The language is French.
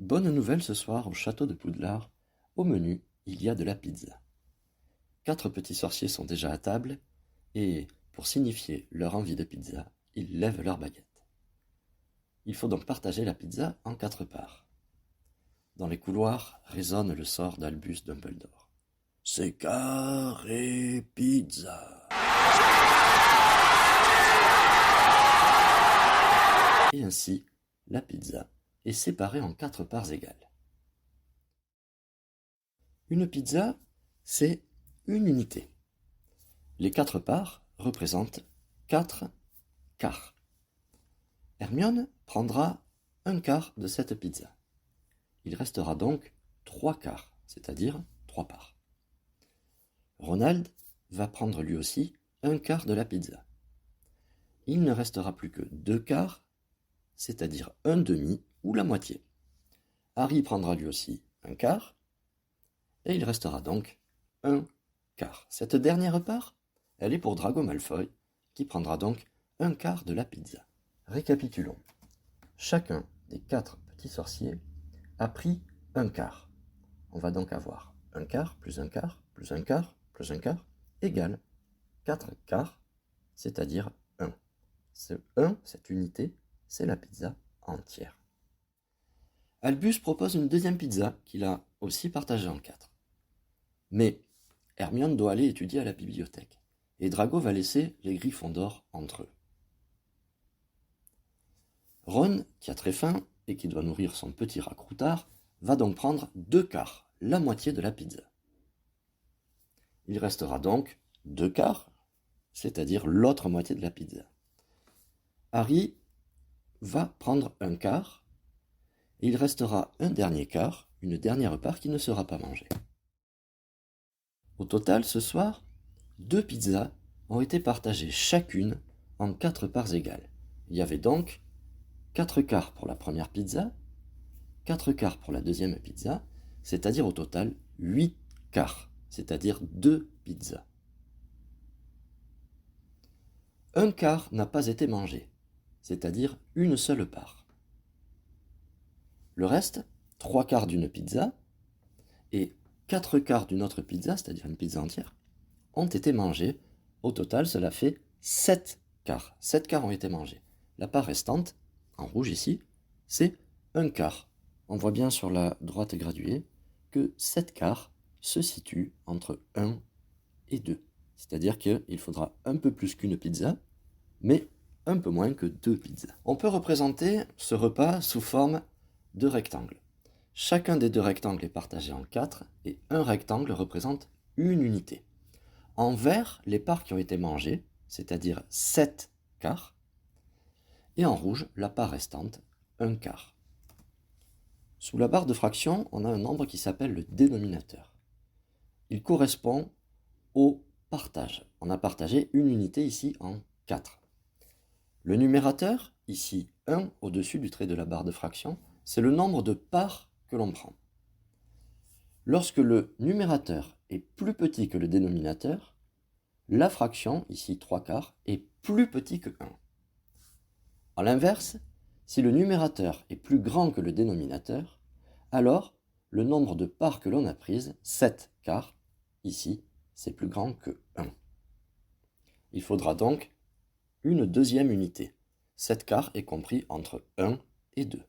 Bonne nouvelle ce soir au château de Poudlard. Au menu, il y a de la pizza. 4 petits sorciers sont déjà à table, et, pour signifier leur envie de pizza, ils lèvent leurs baguettes. Il faut donc partager la pizza en 4 parts. Dans les couloirs résonne le sort d'Albus Dumbledore. C'est carré pizza. Et ainsi, la pizza est séparée en 4 parts égales. Une pizza, c'est une unité. Les 4 parts représentent 4 quarts. Hermione prendra un quart de cette pizza. Il restera donc 3 quarts, c'est-à-dire 3 parts. Ronald va prendre lui aussi un quart de la pizza. Il ne restera plus que 2 quarts, c'est-à-dire un demi ou la moitié. Harry prendra lui aussi un quart, et il restera donc un quart. Cette dernière part, elle est pour Drago Malfoy, qui prendra donc un quart de la pizza. Récapitulons. Chacun des 4 petits sorciers a pris un quart. On va donc avoir un quart plus un quart plus un quart plus un quart égale 4 quarts, c'est-à-dire 1. Ce 1, cette unité, c'est la pizza entière. Albus propose une deuxième pizza qu'il a aussi partagée en 4. Mais Hermione doit aller étudier à la bibliothèque, et Drago va laisser les Gryffondors entre eux. Ron, qui a très faim et qui doit nourrir son petit rat croutard, va donc prendre 2 quarts, la moitié de la pizza. Il restera donc 2 quarts, c'est-à-dire l'autre moitié de la pizza. Harry va prendre un quart, et il restera un dernier quart, une dernière part qui ne sera pas mangée. Au total, ce soir, 2 pizzas ont été partagées chacune en 4 parts égales. Il y avait donc 4 quarts pour la première pizza, 4 quarts pour la deuxième pizza, c'est-à-dire au total 8 quarts, c'est-à-dire 2 pizzas. Un quart n'a pas été mangé, c'est-à-dire une seule part. Le reste, 3 quarts d'une pizza et 4 quarts d'une autre pizza, c'est-à-dire une pizza entière, ont été mangés. Au total, cela fait 7 quarts. 7 quarts ont été mangés. La part restante, en rouge ici, c'est un quart. On voit bien sur la droite graduée que 7 quarts se situent entre 1 et 2. C'est-à-dire qu'il faudra un peu plus qu'une pizza, mais un peu moins que 2 pizzas. On peut représenter ce repas sous forme de rectangles. Chacun des 2 rectangles est partagé en 4 et un rectangle représente une unité. En vert, les parts qui ont été mangées, c'est-à-dire 7 quarts, et en rouge, la part restante, 1 quart. Sous la barre de fraction, on a un nombre qui s'appelle le dénominateur. Il correspond au partage. On a partagé une unité ici en 4. Le numérateur, ici 1 au-dessus du trait de la barre de fraction, c'est le nombre de parts que l'on prend. Lorsque le numérateur est plus petit que le dénominateur, la fraction, ici 3 quarts, est plus petit que 1. A l'inverse, si le numérateur est plus grand que le dénominateur, alors le nombre de parts que l'on a prises, 7 quarts, ici, c'est plus grand que 1. Il faudra donc une deuxième unité. 7 quarts est compris entre 1 et 2.